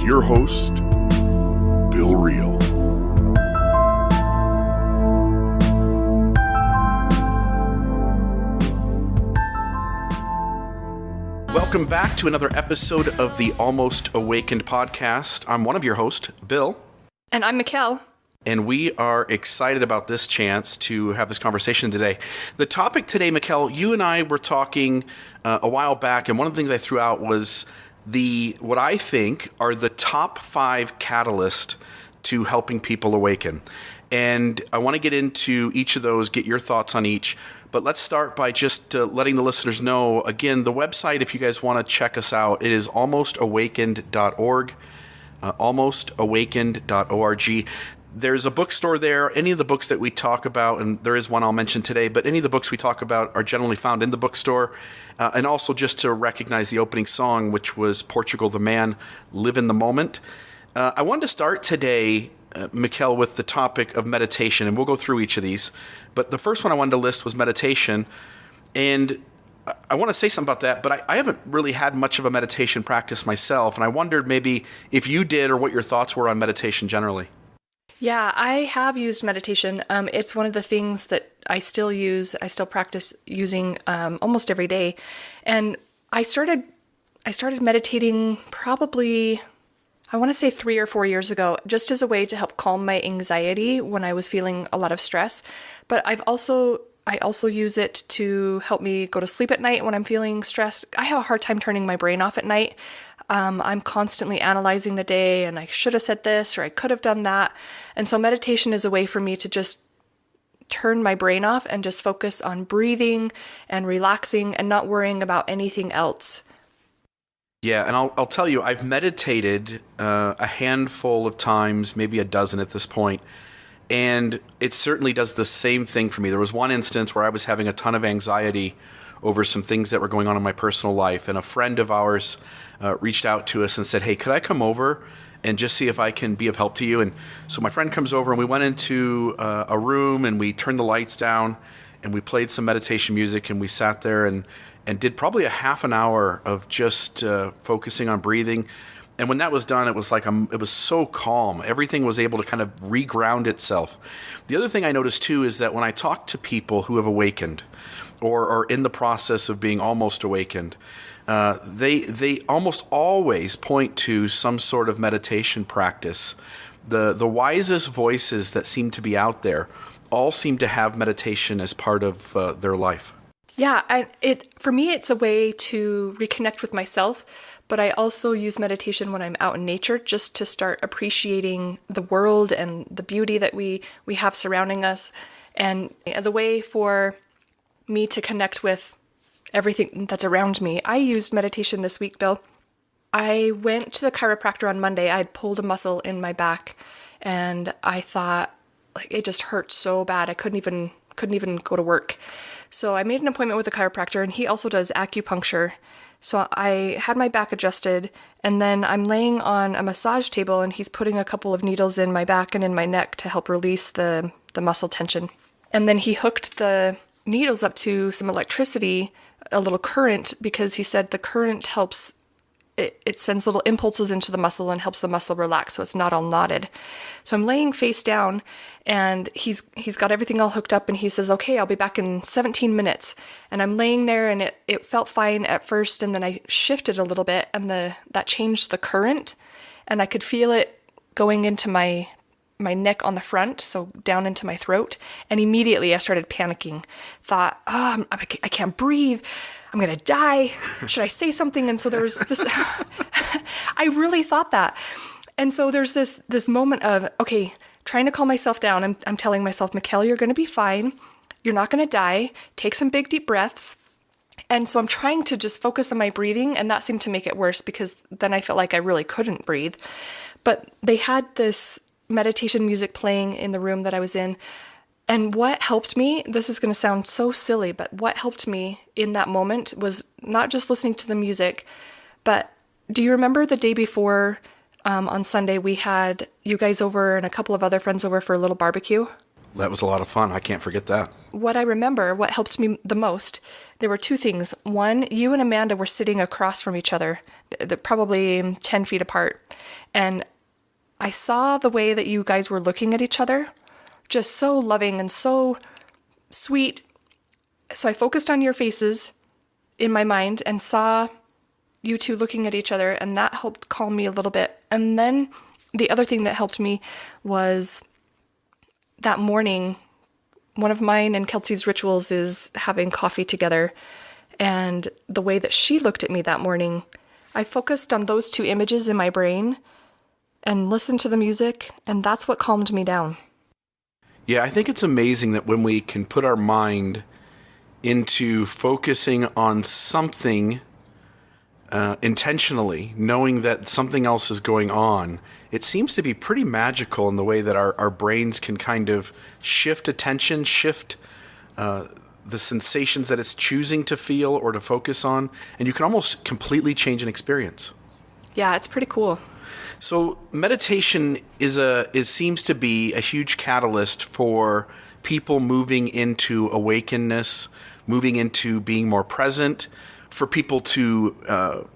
your host, Bill Reel. Welcome back to another episode of the Almost Awakened podcast. I'm one of your hosts, Bill. And I'm Mekael. And we are excited about this chance to have this conversation today. The topic today, Mekael, you and I were talking a while back, and one of the things I threw out was what I think are the top 5 catalysts to helping people awaken. And I want to get into each of those, get your thoughts on each. But let's start by just letting the listeners know, again, the website, if you guys want to check us out, it is almostawakened.org, almostawakened.org. There's a bookstore there. Any of the books that we talk about, and there is one I'll mention today, but any of the books we talk about are generally found in the bookstore. And also just to recognize the opening song, which was Portugal the Man, Live in the Moment. I wanted to start today, Mekael, with the topic of meditation, and we'll go through each of these. But the first one I wanted to list was meditation. And I want to say something about that, but I haven't really had much of a meditation practice myself. And I wondered maybe if you did or what your thoughts were on meditation generally. Yeah, I have used meditation. It's one of the things that I still use. I still practice using almost every day. And I started meditating probably, I want to say 3 or 4 years ago, just as a way to help calm my anxiety when I was feeling a lot of stress. But I also use it to help me go to sleep at night when I'm feeling stressed. I have a hard time turning my brain off at night. I'm constantly analyzing the day, and I should have said this or I could have done that. And so meditation is a way for me to just turn my brain off and just focus on breathing and relaxing and not worrying about anything else. Yeah, and I'll tell you, I've meditated a handful of times, maybe a dozen at this point, and it certainly does the same thing for me. There was one instance where I was having a ton of anxiety over some things that were going on in my personal life, and a friend of ours reached out to us and said, hey, could I come over and just see if I can be of help to you? And so my friend comes over, and we went into a room, and we turned the lights down, and we played some meditation music, and we sat there and did probably a half an hour of just focusing on breathing. And when that was done, it was like it was so calm. Everything was able to kind of reground itself. The other thing I noticed too is that when I talk to people who have awakened or are in the process of being almost awakened, they almost always point to some sort of meditation practice. The wisest voices that seem to be out there all seem to have meditation as part of their life. Yeah, for me, it's a way to reconnect with myself, but I also use meditation when I'm out in nature just to start appreciating the world and the beauty that we have surrounding us, and as a way for me to connect with everything that's around me. I used meditation this week, Bill. I went to the chiropractor on Monday. I had pulled a muscle in my back, and I thought, like, it just hurt so bad. I couldn't even go to work. So I made an appointment with a chiropractor, and he also does acupuncture. So I had my back adjusted, and then I'm laying on a massage table, and he's putting a couple of needles in my back and in my neck to help release the muscle tension. And then he hooked the needles up to some electricity, a little current, because he said the current helps. It sends little impulses into the muscle and helps the muscle relax so it's not all knotted. So I'm laying face down, and he's got everything all hooked up, and he says, okay, I'll be back in 17 minutes. And I'm laying there, and it felt fine at first, and then I shifted a little bit, and that changed the current, and I could feel it going into my neck on the front, so down into my throat. And immediately I started panicking, thought, I can't breathe. I'm going to die. Should I say something? And so there was this, I really thought that. And so there's this moment of, okay, trying to calm myself down. I'm telling myself, Mekael, you're going to be fine. You're not going to die. Take some big, deep breaths. And so I'm trying to just focus on my breathing, and that seemed to make it worse because then I felt like I really couldn't breathe. But they had this meditation music playing in the room that I was in. And what helped me, this is going to sound so silly, but what helped me in that moment was not just listening to the music, but do you remember the day before on Sunday we had you guys over and a couple of other friends over for a little barbecue? That was a lot of fun. I can't forget that. What I remember, what helped me the most, there were two things. One, you and Amanda were sitting across from each other, probably 10 feet apart. And I saw the way that you guys were looking at each other, just so loving and so sweet. So I focused on your faces in my mind and saw you two looking at each other, and that helped calm me a little bit. And then the other thing that helped me was that morning, one of mine and Kelsey's rituals is having coffee together. And the way that she looked at me that morning, I focused on those two images in my brain and listened to the music, and that's what calmed me down. Yeah, I think it's amazing that when we can put our mind into focusing on something intentionally, knowing that something else is going on, it seems to be pretty magical in the way that our brains can kind of shift attention, shift the sensations that it's choosing to feel or to focus on, and you can almost completely change an experience. Yeah, it's pretty cool. So meditation seems to be a huge catalyst for people moving into awakenness, moving into being more present, for people to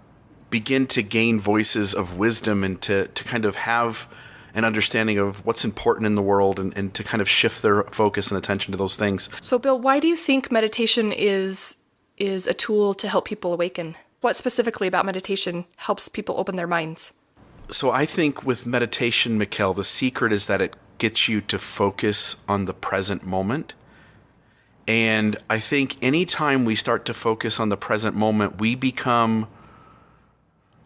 begin to gain voices of wisdom and to kind of have an understanding of what's important in the world and to kind of shift their focus and attention to those things. So, Bill, why do you think meditation is a tool to help people awaken? What specifically about meditation helps people open their minds? So I think with meditation, Mekael, the secret is that it gets you to focus on the present moment. And I think anytime we start to focus on the present moment, we become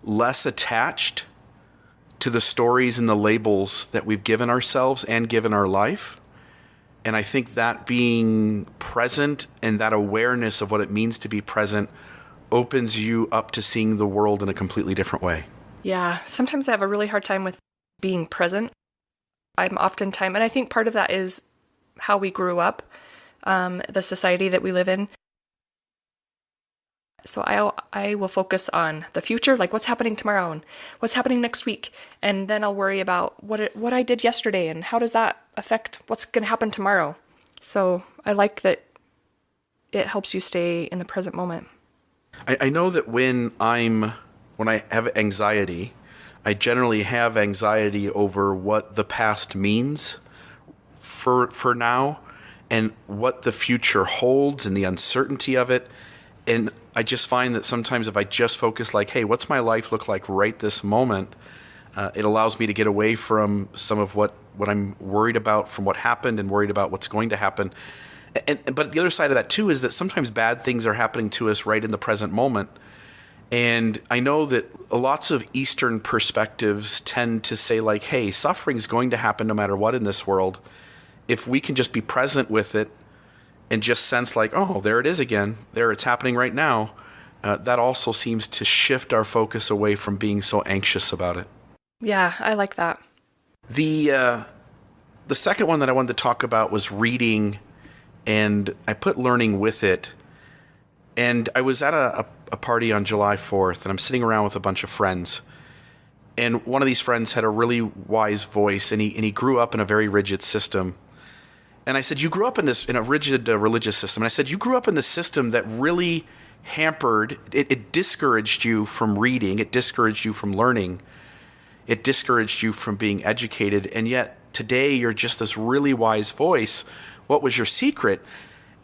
less attached to the stories and the labels that we've given ourselves and given our life. And I think that being present and that awareness of what it means to be present opens you up to seeing the world in a completely different way. Yeah, sometimes I have a really hard time with being present. I'm oftentimes, and I think part of that is how we grew up, the society that we live in. So I will focus on the future, like what's happening tomorrow and what's happening next week. And then I'll worry about what I did yesterday and how does that affect what's going to happen tomorrow. So I like that it helps you stay in the present moment. I know that when I have anxiety, I generally have anxiety over what the past means for now and what the future holds and the uncertainty of it. And I just find that sometimes if I just focus like, hey, what's my life look like right this moment? It allows me to get away from some of what I'm worried about from what happened and worried about what's going to happen. But the other side of that too is that sometimes bad things are happening to us right in the present moment. And I know that lots of Eastern perspectives tend to say like, hey, suffering is going to happen no matter what in this world. If we can just be present with it and just sense like, oh, there it is again. There, it's happening right now. That also seems to shift our focus away from being so anxious about it. Yeah, I like that. The second one that I wanted to talk about was reading, and I put learning with it. And I was at a party on July 4th, and I'm sitting around with a bunch of friends. And one of these friends had a really wise voice, and he grew up in a very rigid system. And I said, you grew up in a rigid religious system. And I said, you grew up in this system that really hampered, it discouraged you from reading, it discouraged you from learning, it discouraged you from being educated. And yet today you're just this really wise voice. What was your secret?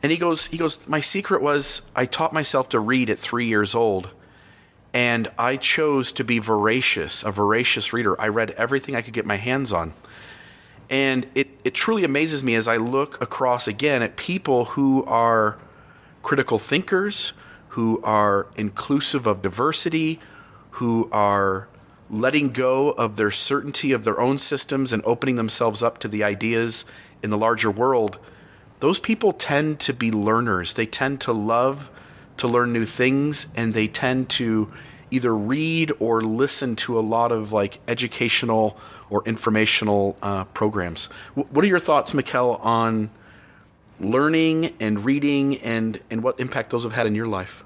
And he goes, my secret was I taught myself to read at 3 years old. And I chose to be a voracious reader. I read everything I could get my hands on. And it truly amazes me as I look across again at people who are critical thinkers, who are inclusive of diversity, who are letting go of their certainty of their own systems and opening themselves up to the ideas in the larger world. Those people tend to be learners. They tend to love to learn new things, and they tend to either read or listen to a lot of like educational or informational programs. What are your thoughts, Mekael, on learning and reading and what impact those have had in your life?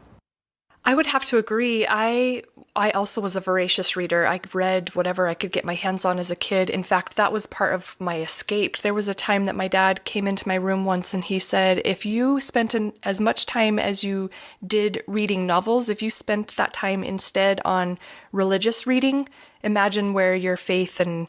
I would have to agree. I also was a voracious reader. I read whatever I could get my hands on as a kid. In fact, that was part of my escape. There was a time that my dad came into my room once and he said, if you spent as much time as you did reading novels, if you spent that time instead on religious reading, imagine where your faith and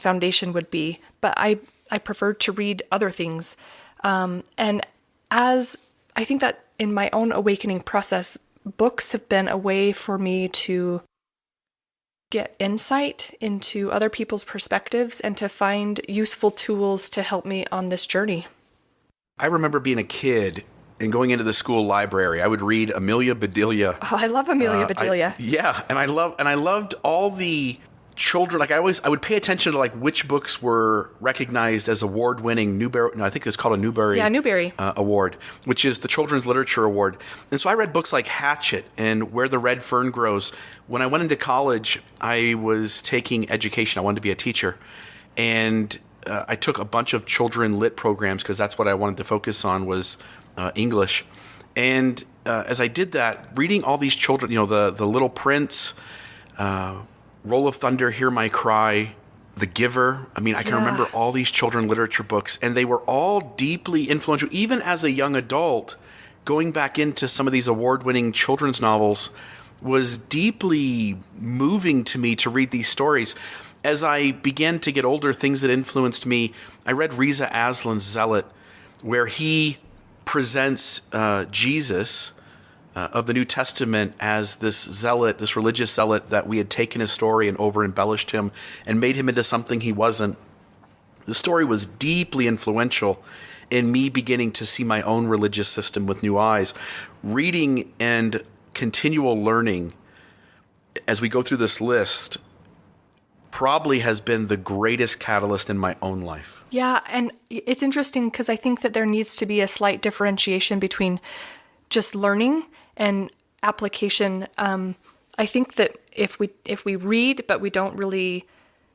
foundation would be. But I preferred to read other things. And as I think that in my own awakening process, books have been a way for me to get insight into other people's perspectives and to find useful tools to help me on this journey. I remember being a kid and going into the school library. I would read Amelia Bedelia. Oh, I love Amelia Bedelia. And I loved all the children. Like I would pay attention to like which books were recognized as award-winning Newbery. No, I think it's called a Newbery. Yeah, Newbery Award, which is the Children's Literature Award. And so I read books like Hatchet and Where the Red Fern Grows. When I went into college, I was taking education. I wanted to be a teacher, and I took a bunch of children lit programs because that's what I wanted to focus on was English. And as I did that, reading all these children, the Little Prince. Roll of Thunder, Hear My Cry, The Giver. I mean, I can remember all these children literature books, and they were all deeply influential. Even as a young adult, going back into some of these award-winning children's novels was deeply moving to me to read these stories. As I began to get older, things that influenced me, I read Reza Aslan's Zealot, where he presents Jesus of the New Testament as this zealot, this religious zealot that we had taken his story and over-embellished him and made him into something he wasn't. The story was deeply influential in me beginning to see my own religious system with new eyes. Reading and continual learning as we go through this list probably has been the greatest catalyst in my own life. Yeah, and it's interesting because I think that there needs to be a slight differentiation between just learning and application. I think that if we read but we don't really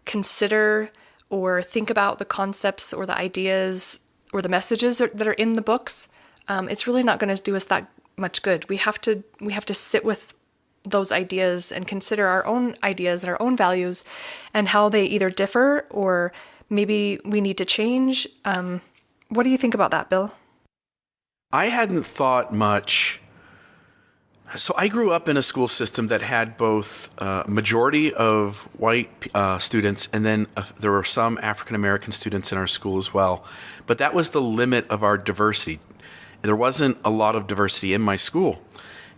consider or think about the concepts or the ideas or the messages that are in the books, it's really not going to do us that much good. We have to sit with those ideas and consider our own ideas and our own values and how they either differ or maybe we need to change. What do you think about that, Bill? I hadn't thought much. So I grew up in a school system that had both majority of white students, and then there were some African American students in our school as well. But that was the limit of our diversity. There wasn't a lot of diversity in my school.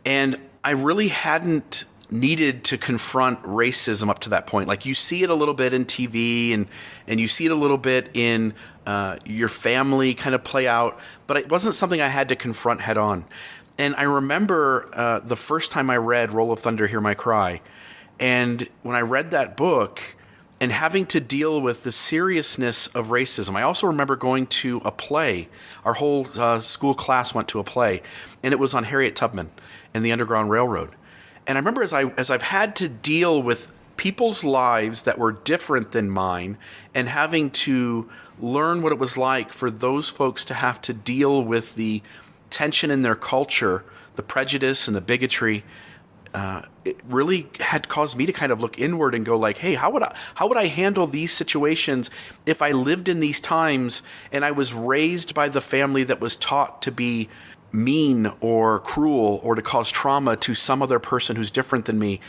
And I really hadn't needed to confront racism up to that point. Like you see it a little bit in TV and you see it a little bit in your family kind of play out, but it wasn't something I had to confront head on. And I remember the first time I read Roll of Thunder, Hear My Cry. And when I read that book and having to deal with the seriousness of racism, I also remember going to a play. Our whole school class went to a play, and it was on Harriet Tubman and the Underground Railroad. And I remember as I've had to deal with people's lives that were different than mine and having to learn what it was like for those folks to have to deal with the tension in their culture, the prejudice and the bigotry, it really had caused me to kind of look inward and go like, hey, how would I handle these situations if I lived in these times and I was raised by the family that was taught to be mean or cruel or to cause trauma to some other person who's different than me.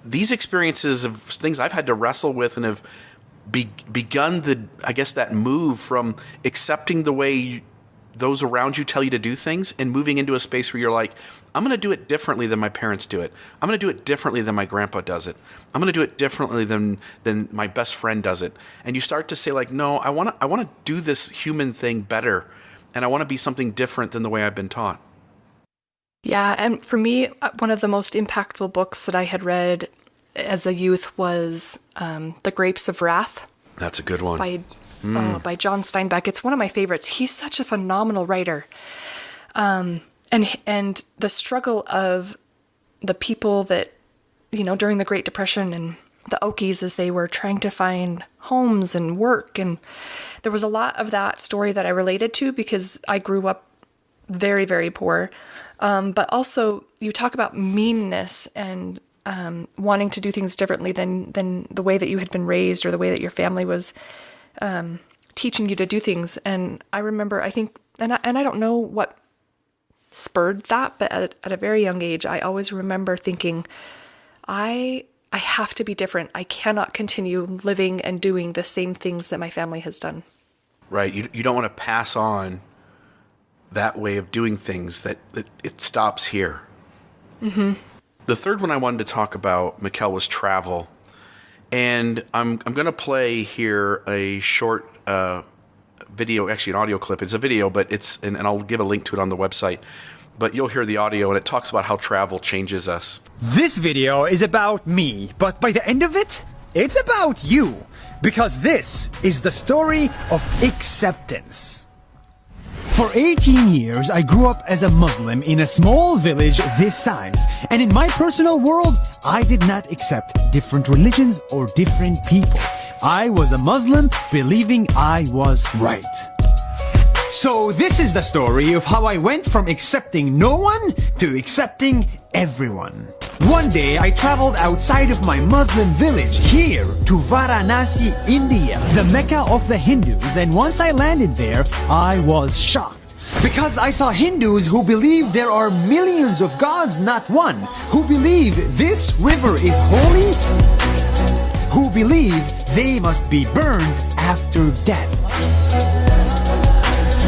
These experiences of things I've had to wrestle with and have begun that move from accepting the way those around you tell you to do things and moving into a space where you're like, I'm going to do it differently than my parents do it. I'm going to do it differently than my grandpa does it. I'm going to do it differently than my best friend does it. And you start to say like, no, I want to do this human thing better. And I want to be something different than the way I've been taught. Yeah, and for me, one of the most impactful books that I had read as a youth was The Grapes of Wrath. That's a good one. By John Steinbeck. It's one of my favorites. He's such a phenomenal writer. And the struggle of the people that, during the Great Depression and the Okies as they were trying to find homes and work. And there was a lot of that story that I related to because I grew up very, very poor. But also, you talk about meanness and wanting to do things differently than the way that you had been raised or the way that your family was teaching you to do things. And I remember, I think, and I don't know what spurred that, but at a very young age, I always remember thinking, I have to be different. I cannot continue living and doing the same things that my family has done. Right. You don't want to pass on that way of doing things, that it stops here. Mm-hmm. The third one I wanted to talk about, Mekael, was travel. And I'm going to play here a short video, actually an audio clip. It's a video, but and I'll give a link to it on the website. But you'll hear the audio, and it talks about how travel changes us. This video is about me, but by the end of it, it's about you. Because this is the story of acceptance. For 18 years, I grew up as a Muslim in a small village this size. And in my personal world, I did not accept different religions or different people. I was a Muslim believing I was right. So this is the story of how I went from accepting no one to accepting everyone. One day I traveled outside of my Muslim village here to Varanasi, India, the Mecca of the Hindus, and once I landed there, I was shocked. Because I saw Hindus who believe there are millions of gods, not one, who believe this river is holy, who believe they must be burned after death.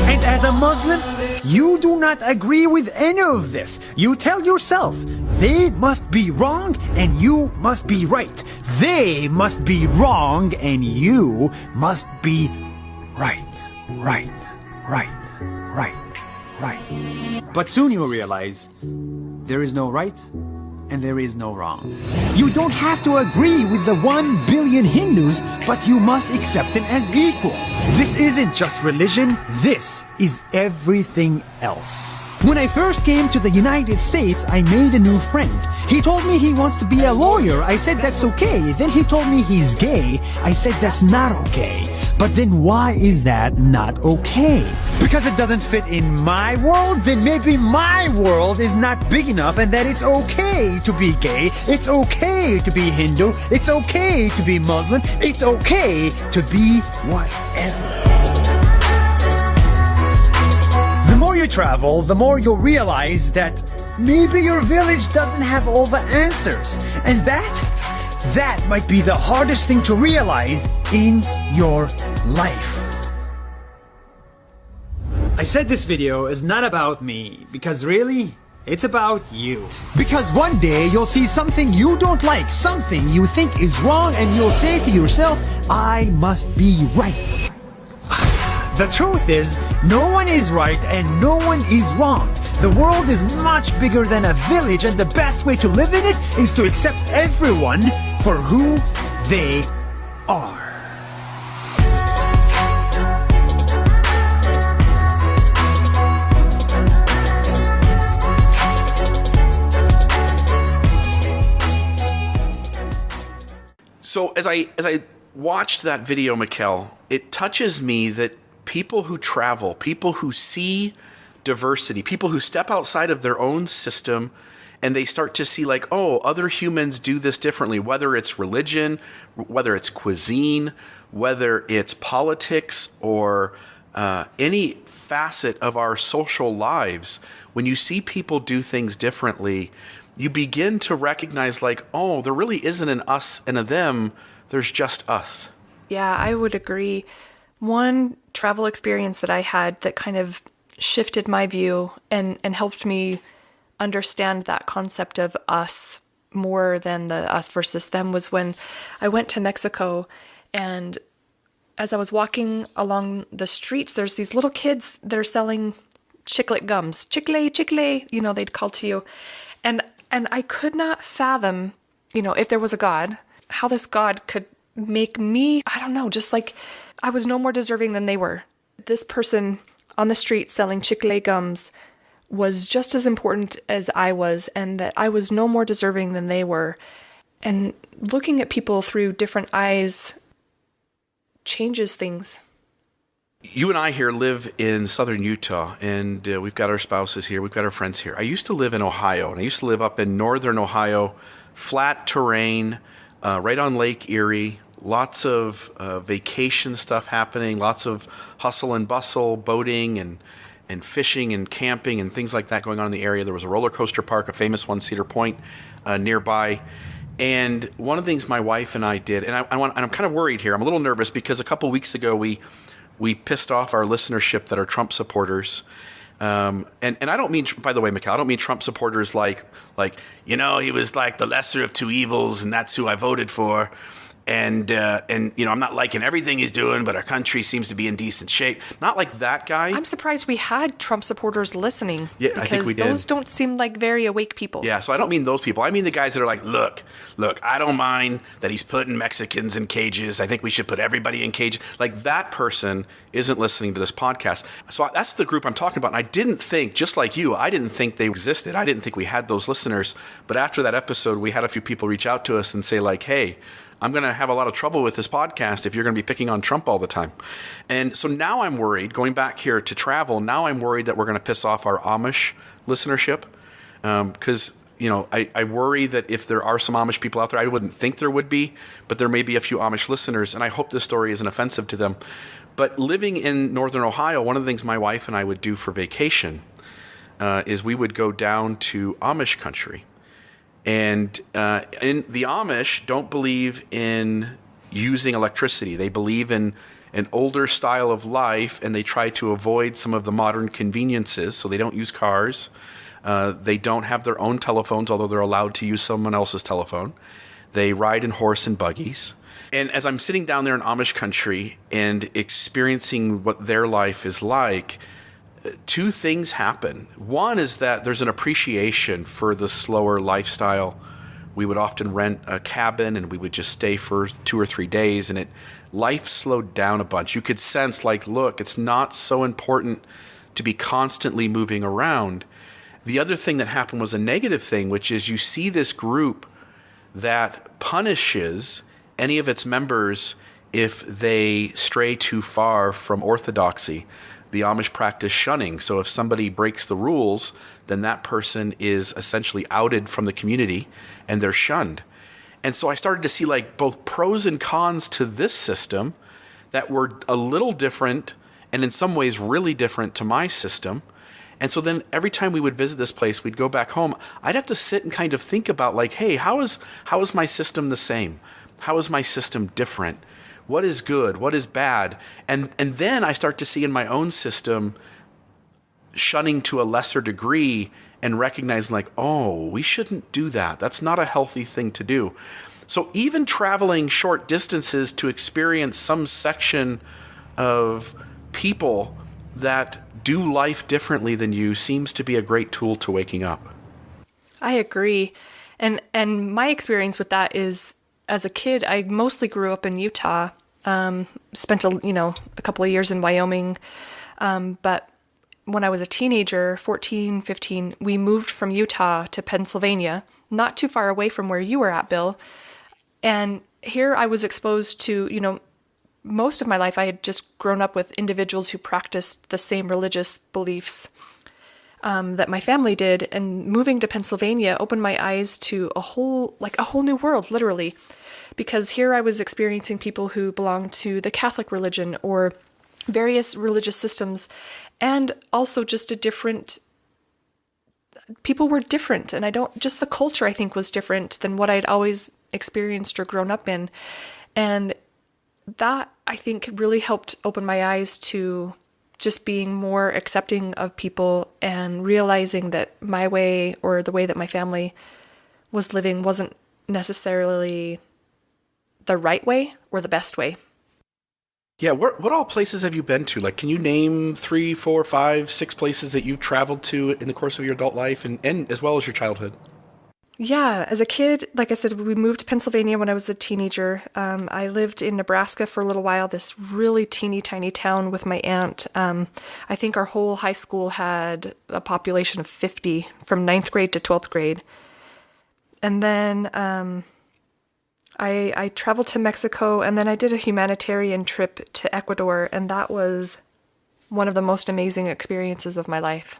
And as a Muslim, you do not agree with any of this. You tell yourself, they must be wrong and you must be right. They must be wrong and you must be right. But soon you'll realize, there is no right and there is no wrong. You don't have to agree with the 1 billion Hindus, but you must accept them as equals. This isn't just religion, this is everything else. When I first came to the United States, I made a new friend. He told me he wants to be a lawyer. I said that's okay. Then he told me he's gay. I said that's not okay. But then why is that not okay? Because it doesn't fit in my world? Then maybe my world is not big enough and that it's okay to be gay. It's okay to be Hindu. It's okay to be Muslim. It's okay to be whatever. The more you travel, the more you'll realize that maybe your village doesn't have all the answers. And that might be the hardest thing to realize in your life. I said this video is not about me, because really, it's about you. Because one day you'll see something you don't like, something you think is wrong, and you'll say to yourself, I must be right. The truth is, no one is right and no one is wrong. The world is much bigger than a village, and the best way to live in it is to accept everyone for who they are. So as I watched that video, Mekael, it touches me that people who travel, people who see diversity, people who step outside of their own system and they start to see like, oh, other humans do this differently, whether it's religion, whether it's cuisine, whether it's politics or any facet of our social lives. When you see people do things differently, you begin to recognize like, oh, there really isn't an us and a them. There's just us. Yeah, I would agree. One travel experience that I had that kind of shifted my view and helped me understand that concept of us more than the us versus them was when I went to Mexico, and as I was walking along the streets, there's these little kids that are selling chiclet gums. Chicle, chicle, they'd call to you. And I could not fathom, if there was a God, how this God could make me, I don't know, just like I was no more deserving than they were. This person on the street selling chicle gums was just as important as I was, and that I was no more deserving than they were. And looking at people through different eyes changes things. You and I here live in southern Utah, and we've got our spouses here. We've got our friends here. I used to live in Ohio, and I used to live up in northern Ohio, flat terrain, right on Lake Erie. Lots of vacation stuff happening, lots of hustle and bustle, boating and fishing and camping and things like that going on in the area. There was a roller coaster park, a famous one, Cedar Point, nearby. And one of the things my wife and I did, and I'm kind of worried here. I'm a little nervous because a couple weeks ago we pissed off our listenership that are Trump supporters. And I don't mean, by the way, Mekael, I don't mean Trump supporters like, he was like the lesser of two evils and that's who I voted for. And I'm not liking everything he's doing, but our country seems to be in decent shape. Not like that guy. I'm surprised we had Trump supporters listening. Yeah, I think we did. Those don't seem like very awake people. Yeah, so I don't mean those people. I mean the guys that are like, look, I don't mind that he's putting Mexicans in cages. I think we should put everybody in cages. Like that person isn't listening to this podcast. So that's the group I'm talking about. And I didn't think, just like you, I didn't think they existed. I didn't think we had those listeners. But after that episode, we had a few people reach out to us and say like, hey, I'm going to have a lot of trouble with this podcast if you're going to be picking on Trump all the time. And so now I'm worried, going back here to travel, now I'm worried that we're going to piss off our Amish listenership. Because, I worry that if there are some Amish people out there, I wouldn't think there would be, but there may be a few Amish listeners, and I hope this story isn't offensive to them. But living in northern Ohio, one of the things my wife and I would do for vacation is we would go down to Amish country. And in the Amish don't believe in using electricity. They believe in an older style of life, and they try to avoid some of the modern conveniences. So they don't use cars. They don't have their own telephones, although they're allowed to use someone else's telephone. They ride in horse and buggies. And as I'm sitting down there in Amish country and experiencing what their life is like, two things happen. One is that there's an appreciation for the slower lifestyle. We would often rent a cabin and we would just stay for 2 or 3 days, and life slowed down a bunch. You could sense like, look, it's not so important to be constantly moving around. The other thing that happened was a negative thing, which is you see this group that punishes any of its members if they stray too far from orthodoxy. The Amish practice shunning. So if somebody breaks the rules, then that person is essentially outed from the community and they're shunned. And so I started to see like both pros and cons to this system that were a little different and in some ways really different to my system. And so then every time we would visit this place, we'd go back home, I'd have to sit and kind of think about like, hey, how is my system the same? How is my system different? What is good? What is bad? And then I start to see in my own system shunning to a lesser degree and recognizing like, oh, we shouldn't do that. That's not a healthy thing to do. So even traveling short distances to experience some section of people that do life differently than you seems to be a great tool to waking up. I agree. And my experience with that is, as a kid, I mostly grew up in Utah, spent a couple of years in Wyoming. But when I was a teenager, 14, 15, we moved from Utah to Pennsylvania, not too far away from where you were at, Bill. And here I was exposed to, most of my life I had just grown up with individuals who practiced the same religious beliefs that my family did, and moving to Pennsylvania opened my eyes to a whole new world, literally, because here I was experiencing people who belonged to the Catholic religion or various religious systems, and also just people were different, and just the culture I think was different than what I'd always experienced or grown up in, and that I think really helped open my eyes to just being more accepting of people and realizing that my way or the way that my family was living wasn't necessarily the right way or the best way. Yeah, what all places have you been to? Like, can you name 3, 4, 5, 6 places that you've traveled to in the course of your adult life and as well as your childhood? Yeah, as a kid, like I said, we moved to Pennsylvania when I was a teenager. I lived in Nebraska for a little while, this really teeny tiny town with my aunt. I think our whole high school had a population of 50 from 9th grade to 12th grade. And then I traveled to Mexico, and then I did a humanitarian trip to Ecuador, and that was one of the most amazing experiences of my life.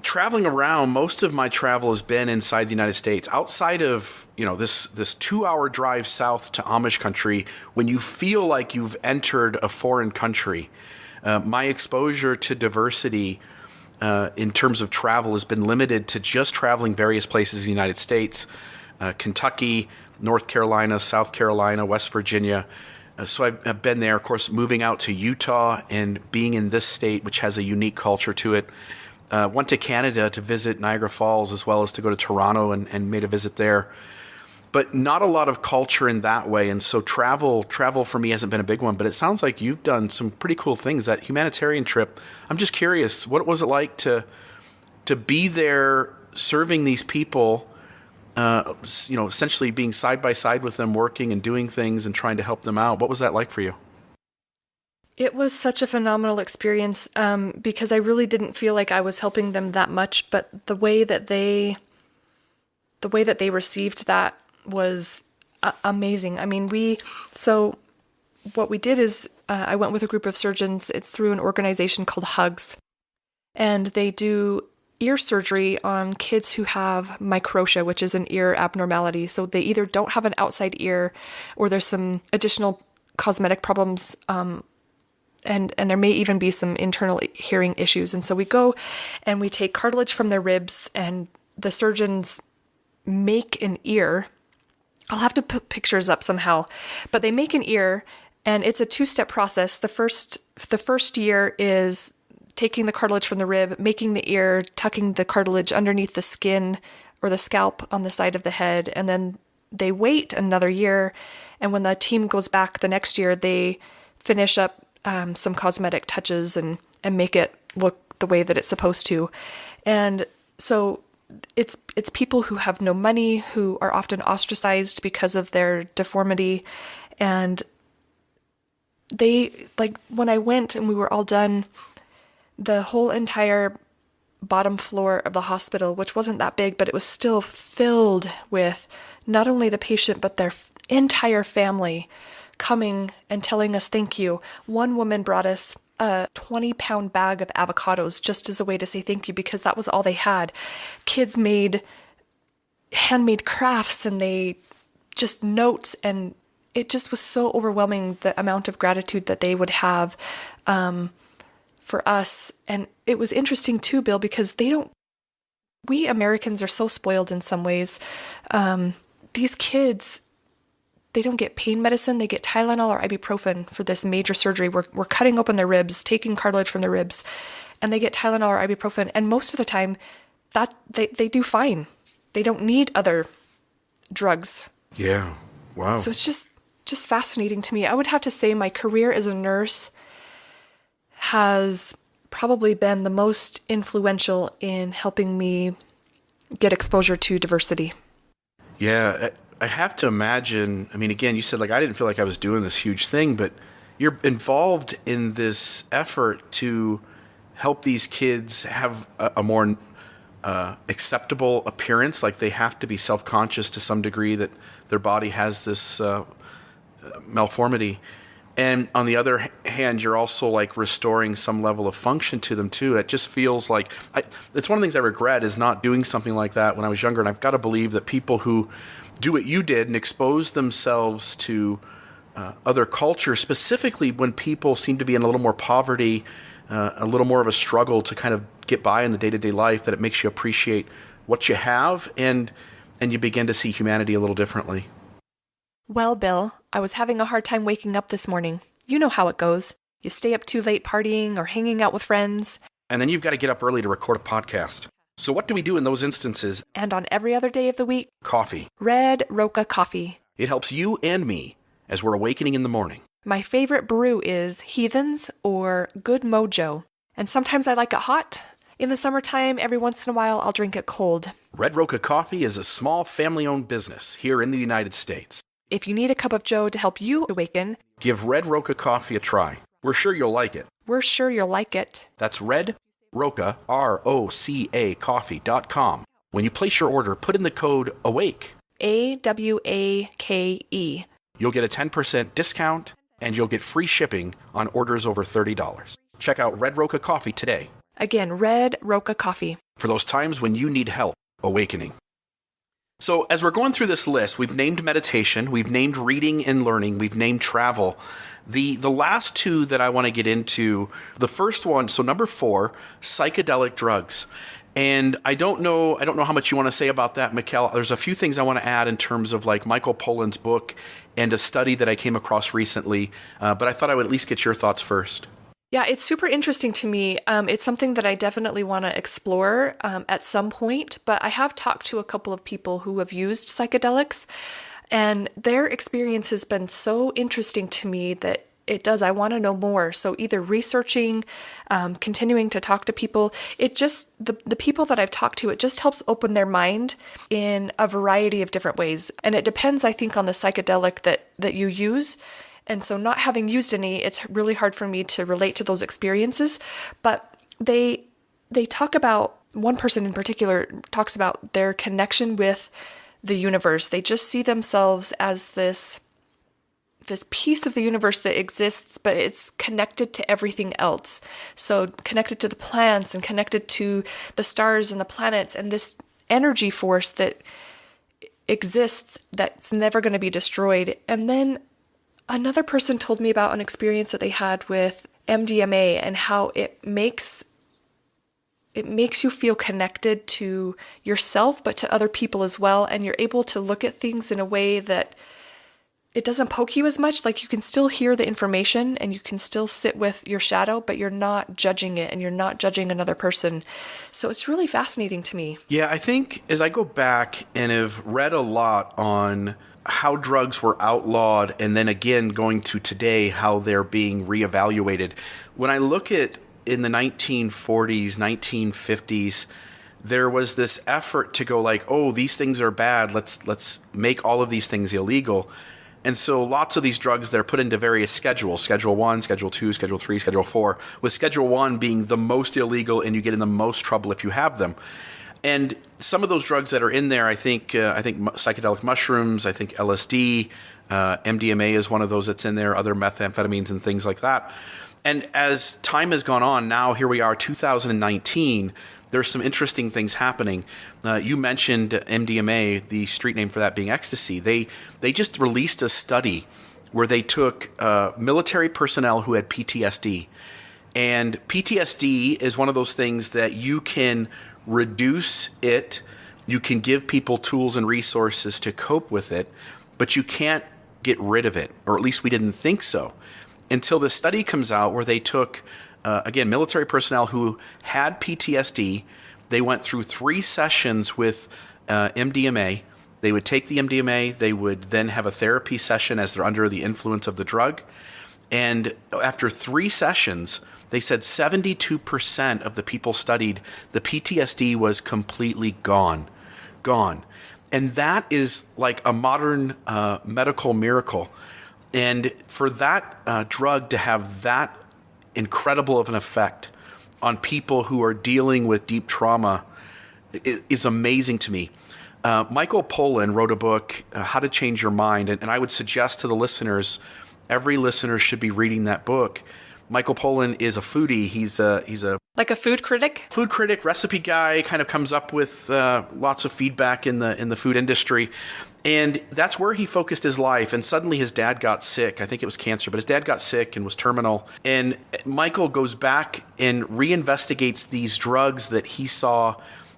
Traveling around, most of my travel has been inside the United States. Outside of, this 2-hour drive south to Amish country, when you feel like you've entered a foreign country, my exposure to diversity in terms of travel has been limited to just traveling various places in the United States, Kentucky, North Carolina, South Carolina, West Virginia. So I've been there, of course, moving out to Utah and being in this state, which has a unique culture to it. Went to Canada to visit Niagara Falls, as well as to go to Toronto and made a visit there. But not a lot of culture in that way. And so travel for me hasn't been a big one. But it sounds like you've done some pretty cool things. That humanitarian trip, I'm just curious, what was it like to be there serving these people, essentially being side by side with them, working and doing things and trying to help them out? What was that like for you? It was such a phenomenal experience because I really didn't feel like I was helping them that much, but the way that they received that was amazing. I mean, so what we did is I went with a group of surgeons. It's through an organization called Hugs, and they do ear surgery on kids who have microtia, which is an ear abnormality. So they either don't have an outside ear or there's some additional cosmetic problems, and there may even be some internal hearing issues. And so we go and we take cartilage from their ribs, and the surgeons make an ear. I'll have to put pictures up somehow, but they make an ear, and it's a 2-step process. The first year is taking the cartilage from the rib, making the ear, tucking the cartilage underneath the skin or the scalp on the side of the head, and then they wait another year. And when the team goes back the next year, they finish up some cosmetic touches and make it look the way that it's supposed to. And so it's people who have no money, who are often ostracized because of their deformity. And they, like, when I went and we were all done, the whole entire bottom floor of the hospital, which wasn't that big, but it was still filled with not only the patient, but their entire family coming and telling us thank you. One woman brought us a 20-pound bag of avocados just as a way to say thank you, because that was all they had. Kids made handmade crafts, and they just notes, and it just was so overwhelming, the amount of gratitude that they would have for us. And it was interesting too, Bill, because we Americans are so spoiled in some ways. These kids, they don't get pain medicine. They get Tylenol or ibuprofen for this major surgery. We're cutting open their ribs, taking cartilage from their ribs, and they get Tylenol or ibuprofen. And most of the time, that they do fine. They don't need other drugs. Yeah. Wow. So it's just fascinating to me. I would have to say my career as a nurse has probably been the most influential in helping me get exposure to diversity. Yeah, I have to imagine, I mean, again, you said, like, I didn't feel like I was doing this huge thing, but you're involved in this effort to help these kids have a more acceptable appearance. Like, they have to be self-conscious to some degree that their body has this malformity. And on the other hand, you're also, like, restoring some level of function to them too. It just feels like, it's one of the things I regret is not doing something like that when I was younger. And I've got to believe that people who do what you did and expose themselves to other cultures, specifically when people seem to be in a little more poverty, a little more of a struggle to kind of get by in the day-to-day life, that it makes you appreciate what you have, and you begin to see humanity a little differently. Well, Bill, I was having a hard time waking up this morning. You know how it goes. You stay up too late partying or hanging out with friends. And then you've got to get up early to record a podcast. So what do we do in those instances? And on every other day of the week? Coffee. Red Roca coffee. It helps you and me as we're awakening in the morning. My favorite brew is Heathens or Good Mojo. And sometimes I like it hot. In the summertime, every once in a while, I'll drink it cold. Red Roca Coffee is a small family-owned business here in the United States. If you need a cup of joe to help you awaken, give Red Roca Coffee a try. We're sure you'll like it. We're sure you'll like it. That's Red Roca, ROCA coffee.com. When you place your order, put in the code AWAKE. AWAKE. You'll get a 10% discount, and you'll get free shipping on orders over $30. check out Red Roca Coffee today. Again, Red Roca Coffee. For those times when you need help awakening. So as we're going through this list, we've named meditation, we've named reading and learning, we've named travel. The last two that I want to get into, the first one, so number 4, psychedelic drugs. And I don't know how much you want to say about that, Mekael. There's a few things I want to add in terms of like Michael Pollan's book and a study that I came across recently, but I thought I would at least get your thoughts first. Yeah, it's super interesting to me. It's something that I definitely want to explore at some point, but I have talked to a couple of people who have used psychedelics, and their experience has been so interesting to me that I want to know more. So either researching, continuing to talk to people, the people that I've talked to, it just helps open their mind in a variety of different ways. And it depends, I think, on the psychedelic that you use. And so not having used any, it's really hard for me to relate to those experiences. But they talk about, one person in particular talks about their connection with the universe. They just see themselves as this piece of the universe that exists, but it's connected to everything else. So connected to the plants and connected to the stars and the planets and this energy force that exists that's never going to be destroyed. And then another person told me about an experience that they had with MDMA and how it makes you feel connected to yourself, but to other people as well. And you're able to look at things in a way that it doesn't poke you as much. Like you can still hear the information and you can still sit with your shadow, but you're not judging it and you're not judging another person. So it's really fascinating to me. Yeah, I think as I go back and have read a lot on how drugs were outlawed, and then again going to today, how they're being reevaluated. When I look at in the 1940s, 1950s, there was this effort to go like, oh, these things are bad. Let's make all of these things illegal. And so lots of these drugs, they're put into various schedules, Schedule 1, Schedule 2, Schedule 3, Schedule 4, with Schedule 1 being the most illegal and you get in the most trouble if you have them. And some of those drugs that are in there, I think psychedelic mushrooms, I think LSD, MDMA is one of those that's in there, other methamphetamines and things like that. And as time has gone on, now here we are, 2019, there's some interesting things happening. You mentioned MDMA, the street name for that being ecstasy. They just released a study where they took military personnel who had PTSD. And PTSD is one of those things that you can reduce it, you can give people tools and resources to cope with it, but you can't get rid of it, or at least we didn't think so, until the study comes out where they took, again, military personnel who had PTSD. They went through 3 sessions with MDMA. They would take the MDMA, they would then have a therapy session as they're under the influence of the drug. And after 3 sessions, they said 72% of the people studied, the PTSD was completely gone. And that is like a modern medical miracle. And for that drug to have that incredible of an effect on people who are dealing with deep trauma is amazing to me. Michael Pollan wrote a book, How to Change Your Mind. And I would suggest to the listeners, every listener should be reading that book. Michael Pollan is a foodie. He's a like a food critic, recipe guy. Kind of comes up with lots of feedback in the food industry, and that's where he focused his life. And suddenly his dad got sick. I think it was cancer, but his dad got sick and was terminal. And Michael goes back and reinvestigates these drugs that he saw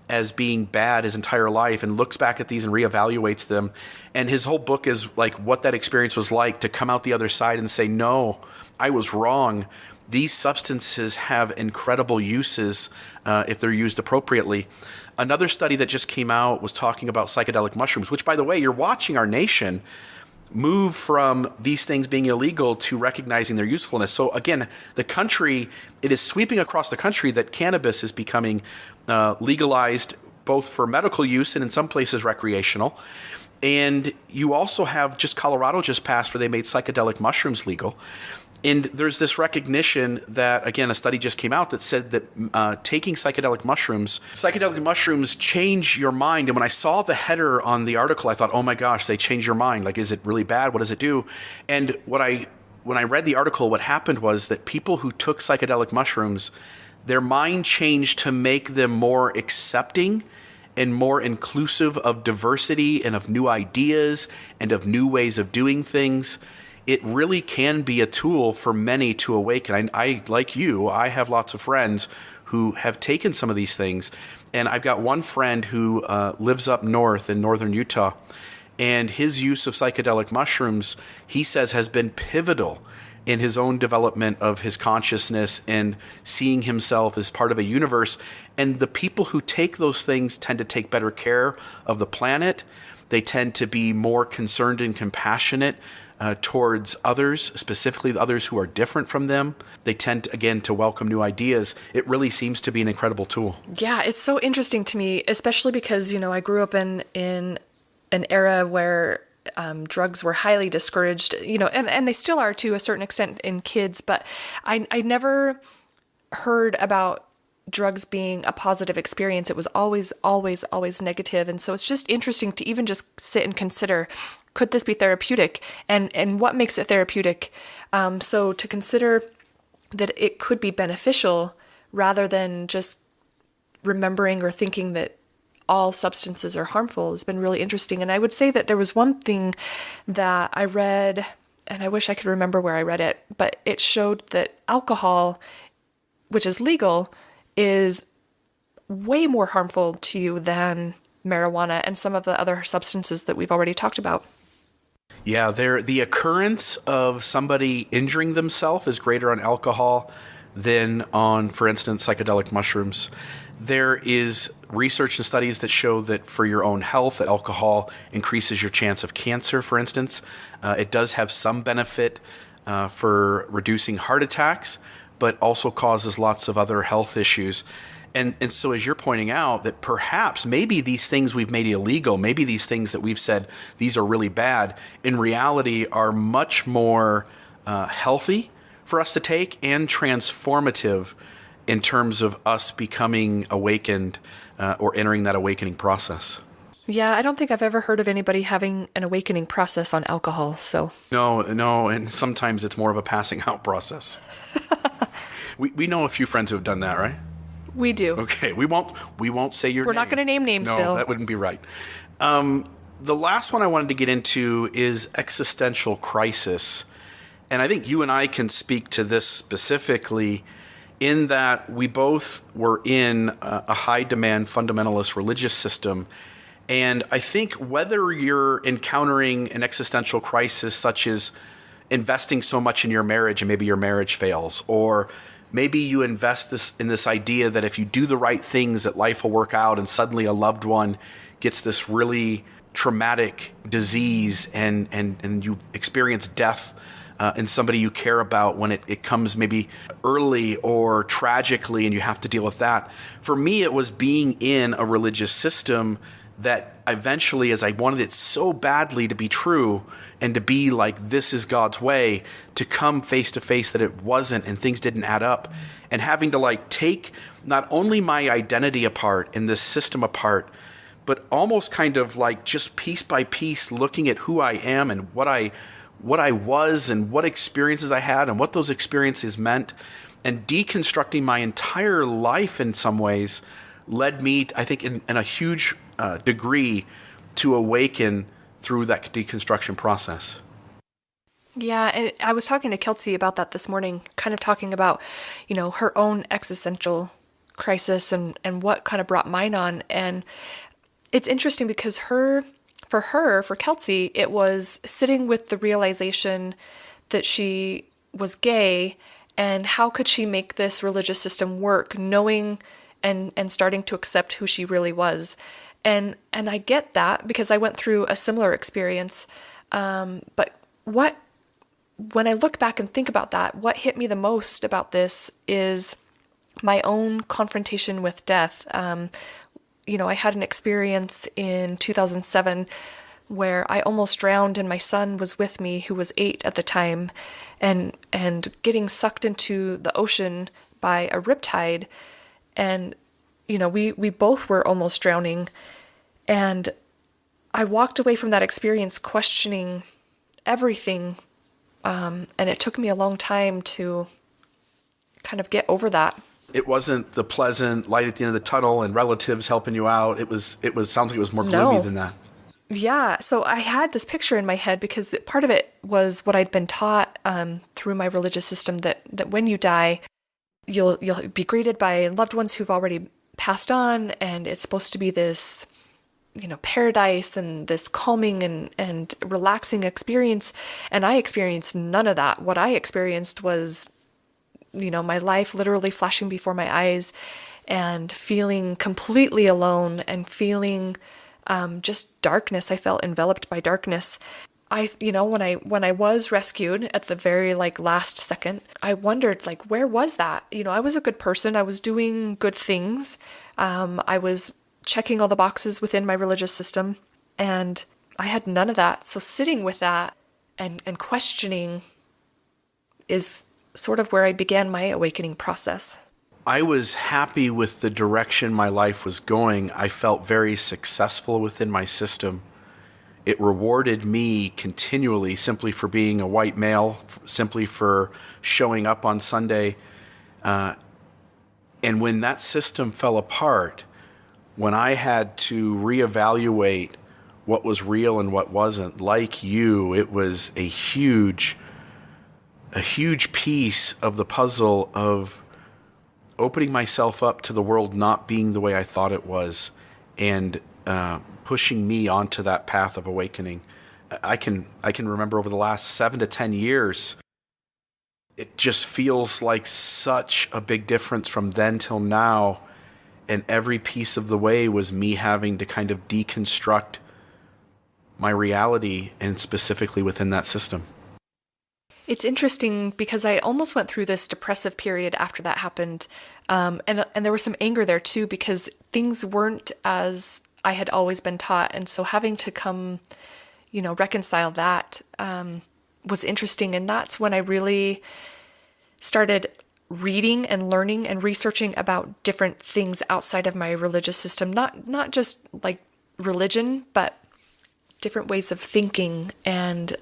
as being bad his entire life, and looks back at these and reevaluates them. And his whole book is like what that experience was like to come out the other side and say, no, I was wrong. These substances have incredible uses if they're used appropriately. Another study that just came out was talking about psychedelic mushrooms, which, by the way, you're watching our nation move from these things being illegal to recognizing their usefulness. So again, the country, it is sweeping across the country that cannabis is becoming legalized both for medical use and in some places recreational. And you also have Colorado just passed where they made psychedelic mushrooms legal. And there's this recognition that, again, a study just came out that said that taking psychedelic mushrooms change your mind. And when I saw the header on the article, I thought, oh my gosh, they change your mind. Like, is it really bad? What does it do? And what I when I read the article, what happened was that people who took psychedelic mushrooms, their mind changed to make them more accepting and more inclusive of diversity and of new ideas and of new ways of doing things. It really can be a tool for many to awaken. I like you, I have lots of friends who have taken some of these things. And I've got one friend who lives up north in northern Utah, and his use of psychedelic mushrooms, he says, has been pivotal in his own development of his consciousness and seeing himself as part of a universe. And the people who take those things tend to take better care of the planet. They tend to be more concerned and compassionate towards others, specifically others who are different from them. They tend, again, to welcome new ideas. It really seems to be an incredible tool. Yeah, it's so interesting to me, especially because, I grew up in an era where drugs were highly discouraged, and they still are to a certain extent in kids, but I never heard about drugs being a positive experience. It was always, always, always negative. And so it's just interesting to even just sit and consider, could this be therapeutic? And what makes it therapeutic? So to consider that it could be beneficial rather than just remembering or thinking that all substances are harmful has been really interesting. And I would say that there was one thing that I read, and I wish I could remember where I read it, but it showed that alcohol, which is legal, is way more harmful to you than marijuana and some of the other substances that we've already talked about. Yeah, the occurrence of somebody injuring themselves is greater on alcohol than on, for instance, psychedelic mushrooms. There is research and studies that show that for your own health, that alcohol increases your chance of cancer, for instance. It does have some benefit for reducing heart attacks, but also causes lots of other health issues. And so as you're pointing out, that perhaps maybe these things we've made illegal, maybe these things that we've said these are really bad, in reality are much more healthy for us to take and transformative in terms of us becoming awakened or entering that awakening process. Yeah, I don't think I've ever heard of anybody having an awakening process on alcohol, so. No, and sometimes it's more of a passing out process. We know a few friends who have done that, right? We do. Okay, we won't say your name. We're not going to name names, no, Bill. That wouldn't be right. The last one I wanted to get into is existential crisis. And I think you and I can speak to this specifically in that we both were in a high-demand fundamentalist religious system. And I think whether you're encountering an existential crisis such as investing so much in your marriage and maybe your marriage fails, or maybe you invest in this idea that if you do the right things that life will work out, and suddenly a loved one gets this really traumatic disease and you experience death in somebody you care about when it comes maybe early or tragically and you have to deal with that. For me, it was being in a religious system that eventually, as I wanted it so badly to be true and to be like, this is God's way, to come face to face that it wasn't and things didn't add up, and having to like take not only my identity apart and this system apart, but almost kind of like just piece by piece looking at who I am and what I was and what experiences I had and what those experiences meant, and deconstructing my entire life in some ways led me, I think, in a huge degree to awaken through that deconstruction process. Yeah, and I was talking to Kelsey about that this morning, kind of talking about, her own existential crisis and what kind of brought mine on. And it's interesting because for Kelsey, it was sitting with the realization that she was gay and how could she make this religious system work, knowing and starting to accept who she really was. And I get that because I went through a similar experience. But when I look back and think about that, what hit me the most about this is my own confrontation with death. I had an experience in 2007 where I almost drowned and my son was with me, who was 8 at the time, and getting sucked into the ocean by a riptide. And, we both were almost drowning. And I walked away from that experience questioning everything And it took me a long time to kind of get over that. It wasn't the pleasant light at the end of the tunnel and relatives helping you out. It sounds like it was more gloomy than that. Yeah, so I had this picture in my head because part of it was what I'd been taught through my religious system that when you die, you'll be greeted by loved ones who've already passed on, and it's supposed to be this, paradise and this calming and relaxing experience. And I experienced none of that. What I experienced was, my life literally flashing before my eyes and feeling completely alone and feeling just darkness. I felt enveloped by darkness. When I was rescued at the very last second, I wondered where was that? I was a good person. I was doing good things. I was checking all the boxes within my religious system, and I had none of that. So sitting with that and questioning is sort of where I began my awakening process. I was happy with the direction my life was going. I felt very successful within my system. It rewarded me continually simply for being a white male, simply for showing up on Sunday. And when that system fell apart, when I had to reevaluate what was real and what wasn't, like you, it was a huge piece of the puzzle of opening myself up to the world not being the way I thought it was, and pushing me onto that path of awakening. I can remember over the last 7 to 10 years, it just feels like such a big difference from then till now. And every piece of the way was me having to kind of deconstruct my reality, and specifically within that system. It's interesting because I almost went through this depressive period after that happened. And there was some anger there too, because things weren't as I had always been taught. And so having to come, reconcile that was interesting. And that's when I really started reading and learning and researching about different things outside of my religious system, not just like religion, but different ways of thinking and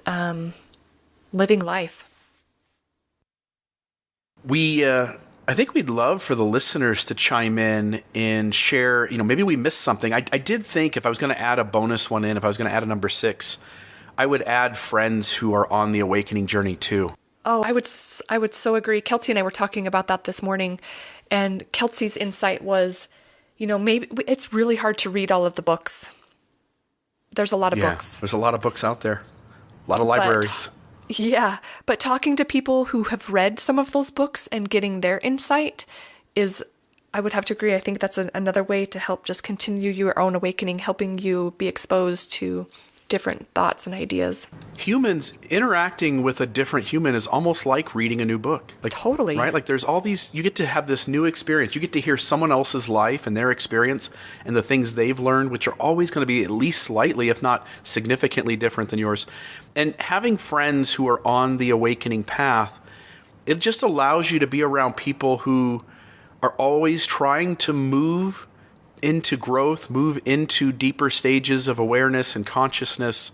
living life. I think we'd love for the listeners to chime in and share, maybe we missed something. I did think if I was going to add a bonus one in, if I was going to add a number 6, I would add friends who are on the awakening journey too. Oh, I would so agree. Kelsey and I were talking about that this morning, and Kelsey's insight was, maybe it's really hard to read all of the books. There's a lot of books. There's a lot of books out there. A lot of libraries. But talking to people who have read some of those books and getting their insight is, I would have to agree. I think that's another way to help just continue your own awakening, helping you be exposed to different thoughts and ideas. Humans interacting with a different human is almost like reading a new book. Totally. Right? Like there's all these, you get to have this new experience. You get to hear someone else's life and their experience and the things they've learned, which are always going to be at least slightly, if not significantly different than yours. And having friends who are on the awakening path, it just allows you to be around people who are always trying to move into growth, move into deeper stages of awareness and consciousness.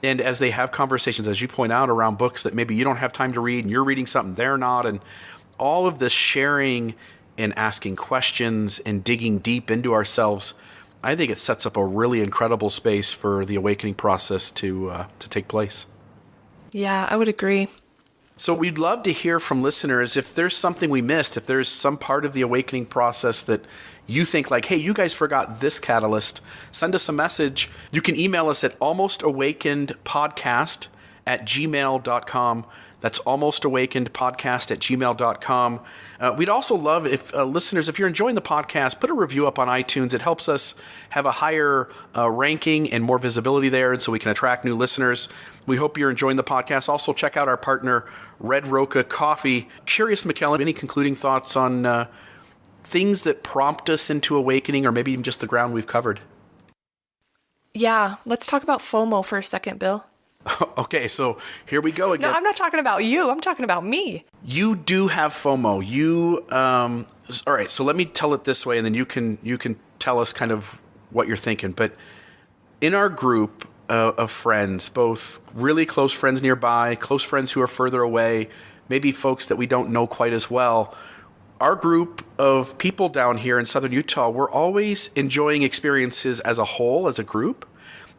And as they have conversations, as you point out, around books that maybe you don't have time to read and you're reading something they're not, and all of this sharing and asking questions and digging deep into ourselves, I think it sets up a really incredible space for the awakening process to take place. Yeah, I would agree. So we'd love to hear from listeners if there's something we missed, if there's some part of the awakening process that you think like, hey, you guys forgot this catalyst, send us a message. You can email us at almostawakenedpodcast@gmail.com. That's almostawakenedpodcast@gmail.com. We'd also love if listeners, if you're enjoying the podcast, put a review up on iTunes. It helps us have a higher ranking and more visibility there, and so we can attract new listeners. We hope you're enjoying the podcast. Also, check out our partner, Red Roca Coffee. Curious, Mekael, any concluding thoughts on things that prompt us into awakening, or maybe even just the ground we've covered? Yeah, let's talk about FOMO for a second, Bill. Okay, so here we go again. No, I'm not talking about you. I'm talking about me. You do have FOMO. All right, so let me tell it this way, and then you can tell us kind of what you're thinking. But in our group, of friends, both really close friends nearby, close friends who are further away, maybe folks that we don't know quite as well. Our group of people down here in southern Utah, we're always enjoying experiences as a whole, as a group,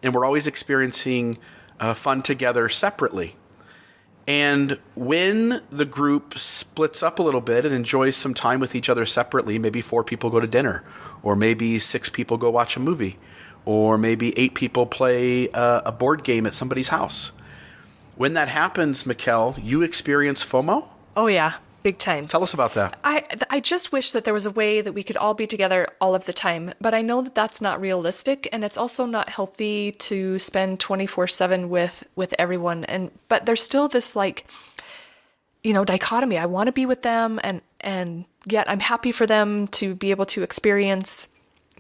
and we're always experiencing fun together separately. And when the group splits up a little bit and enjoys some time with each other separately, maybe 4 people go to dinner, or maybe 6 people go watch a movie, or maybe 8 people play a board game at somebody's house. When that happens, Mekael, you experience FOMO? Oh, yeah. Big time. Tell us about that. I just wish that there was a way that we could all be together all of the time, but I know that that's not realistic, and it's also not healthy to spend 24/7 with everyone. But there's still this dichotomy. I want to be with them, and yet I'm happy for them to be able to experience,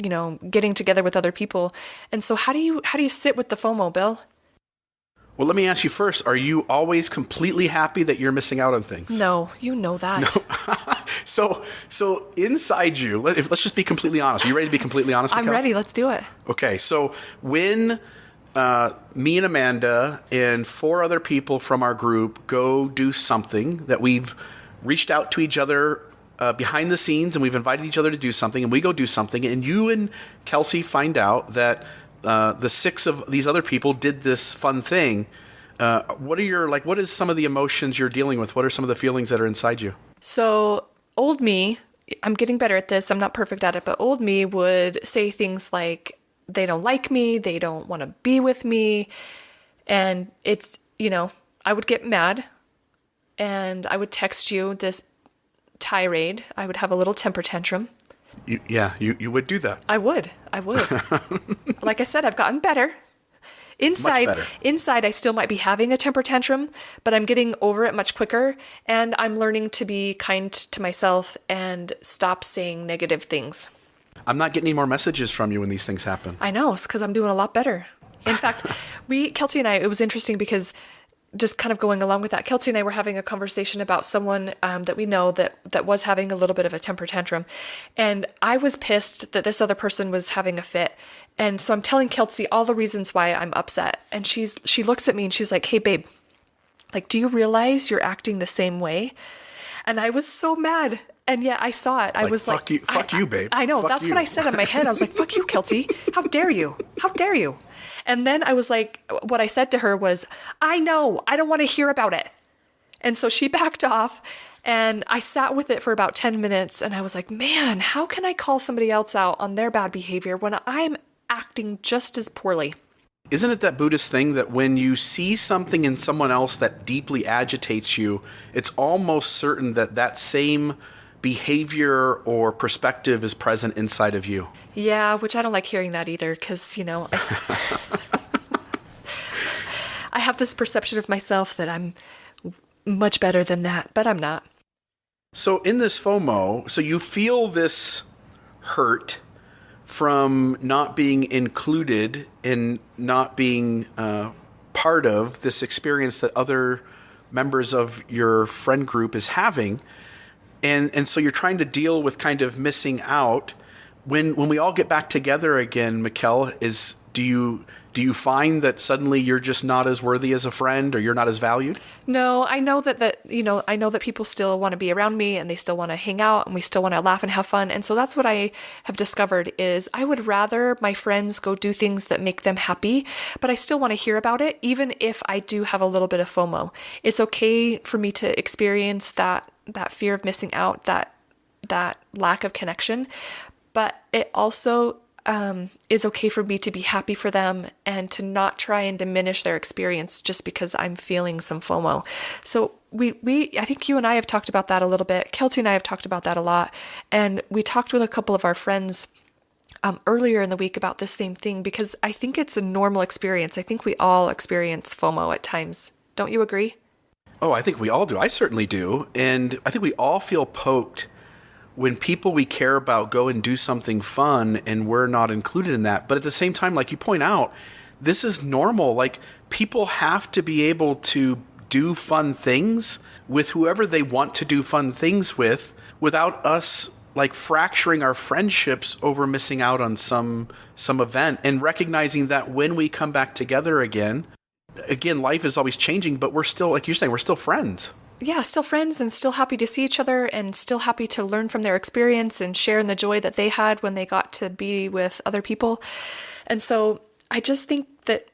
getting together with other people. And so how do you sit with the FOMO, Bill? Well, let me ask you first, are you always completely happy that you're missing out on things? No, you know that. No. So inside you, let's just be completely honest. Are you ready to be completely honest, Mekael? I'm ready. Let's do it. Okay, so when me and Amanda and 4 other people from our group go do something that we've reached out to each other behind the scenes, and we've invited each other to do something, and we go do something, and you and Kelsey find out that the 6 of these other people did this fun thing. What is some of the emotions you're dealing with? What are some of the feelings that are inside you? So old me, I'm getting better at this. I'm not perfect at it, but old me would say things like, they don't like me. They don't want to be with me. And it's, I would get mad and I would text you this tirade. I would have a little temper tantrum. You would do that. I would. Like I said, I've gotten better. Much better. Inside, I still might be having a temper tantrum, but I'm getting over it much quicker, and I'm learning to be kind to myself and stop saying negative things. I'm not getting any more messages from you when these things happen. I know, it's because I'm doing a lot better. In fact, Kelsey and I, it was interesting because just kind of going along with that, Kelsey and I were having a conversation about someone that we know that was having a little bit of a temper tantrum. And I was pissed that this other person was having a fit. And so I'm telling Kelsey all the reasons why I'm upset. And she looks at me and she's like, hey, babe, do you realize you're acting the same way? And I was so mad. And yeah, I saw it. I was fuck you, babe. I know. Fuck That's you. what I said in my head. I was like, fuck you, Kelsey. How dare you? How dare you? And then I was like, what I said to her was, I know. I don't want to hear about it. And so she backed off and I sat with it for about 10 minutes. And I was like, man, how can I call somebody else out on their bad behavior when I'm acting just as poorly? Isn't it that Buddhist thing that when you see something in someone else that deeply agitates you, it's almost certain that same behavior or perspective is present inside of you? Yeah, which I don't like hearing that either, because, I have this perception of myself that I'm much better than that, but I'm not. So in this FOMO, so you feel this hurt from not being included and not being part of this experience that other members of your friend group is having. And so you're trying to deal with kind of missing out. When we all get back together again, Mekael, do you find that suddenly you're just not as worthy as a friend, or you're not as valued? No, I know that people still want to be around me and they still want to hang out and we still want to laugh and have fun. And so that's what I have discovered is I would rather my friends go do things that make them happy, but I still want to hear about it, even if I do have a little bit of FOMO. It's okay for me to experience that fear of missing out, that lack of connection, but it also is okay for me to be happy for them and to not try and diminish their experience just because I'm feeling some FOMO. So I think you and I have talked about that a little bit. Kelsey and I have talked about that a lot. And we talked with a couple of our friends earlier in the week about this same thing, because I think it's a normal experience. I think we all experience FOMO at times. Don't you agree? Oh, I think we all do. I certainly do. And I think we all feel poked when people we care about go and do something fun and we're not included in that. But at the same time, like you point out, this is normal. Like, people have to be able to do fun things with whoever they want to do fun things with without us like fracturing our friendships over missing out on some event, and recognizing that when we come back together again, life is always changing, but we're still, like you're saying, we're still friends. Yeah, still friends and still happy to see each other and still happy to learn from their experience and share in the joy that they had when they got to be with other people. And so I just think that,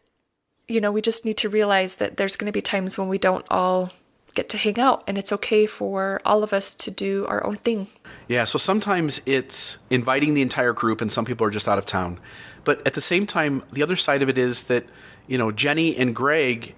we just need to realize that there's going to be times when we don't all get to hang out, and it's okay for all of us to do our own thing. Yeah, so sometimes it's inviting the entire group and some people are just out of town. But at the same time, the other side of it is that, Jenny and Greg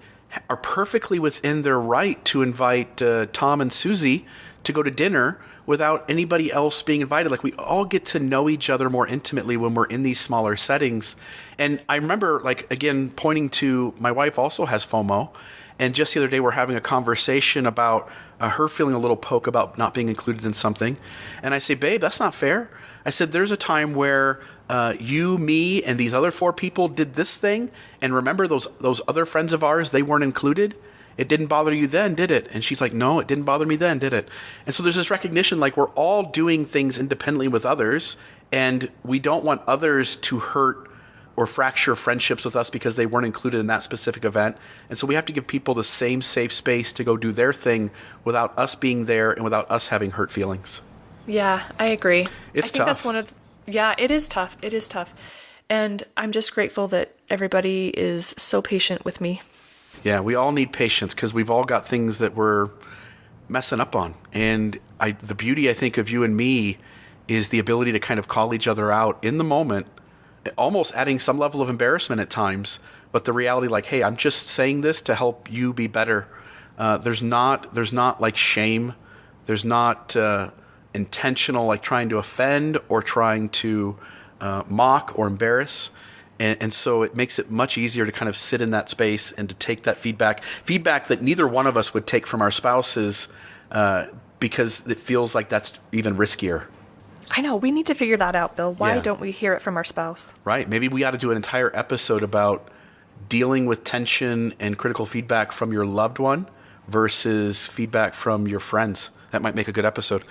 are perfectly within their right to invite Tom and Susie to go to dinner without anybody else being invited. Like, we all get to know each other more intimately when we're in these smaller settings. And I remember, like, again, pointing to my wife also has FOMO. And just the other day, we're having a conversation about her feeling a little poke about not being included in something. And I say, babe, that's not fair. I said, there's a time where you, me, and these other 4 people did this thing. And remember those other friends of ours, they weren't included? It didn't bother you then, did it? And she's like, no, it didn't bother me then, did it? And so there's this recognition, like, we're all doing things independently with others. And we don't want others to hurt or fracture friendships with us because they weren't included in that specific event. And so we have to give people the same safe space to go do their thing without us being there and without us having hurt feelings. Yeah, I agree. It's I think tough. Yeah, it is tough. It is tough. And I'm just grateful that everybody is so patient with me. Yeah, we all need patience because we've all got things that we're messing up on. And the beauty, I think, of you and me is the ability to kind of call each other out in the moment, almost adding some level of embarrassment at times, but the reality, like, hey, I'm just saying this to help you be better. There's not like shame. There's not intentional, like, trying to offend or trying to mock or embarrass. And so it makes it much easier to kind of sit in that space and to take that feedback that neither one of us would take from our spouses because it feels like that's even riskier. I know. We need to figure that out, Bill. Why don't we hear it from our spouse? Right. Maybe we ought to do an entire episode about dealing with tension and critical feedback from your loved one versus feedback from your friends. That might make a good episode.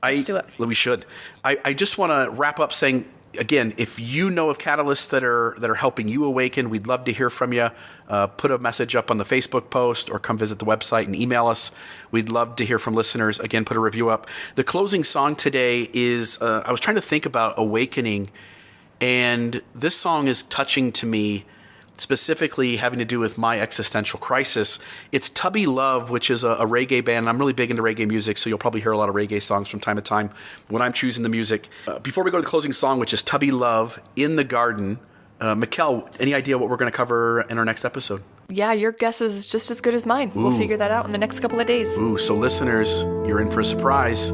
Let's do it. We should. I just want to wrap up saying, again, if you know of catalysts that are helping you awaken, we'd love to hear from you. Put a message up on the Facebook post or come visit the website and email us. We'd love to hear from listeners. Again, put a review up. The closing song today is, I was trying to think about awakening, and this song is touching to me, specifically having to do with my existential crisis. It's Tubby Love, which is a reggae band. I'm really big into reggae music, so you'll probably hear a lot of reggae songs from time to time when I'm choosing the music. Before we go to the closing song, which is Tubby Love, In the Garden, Mekael, any idea what we're going to cover in our next episode? Yeah, your guess is just as good as mine. We'll figure that out in the next couple of days. So listeners, you're in for a surprise.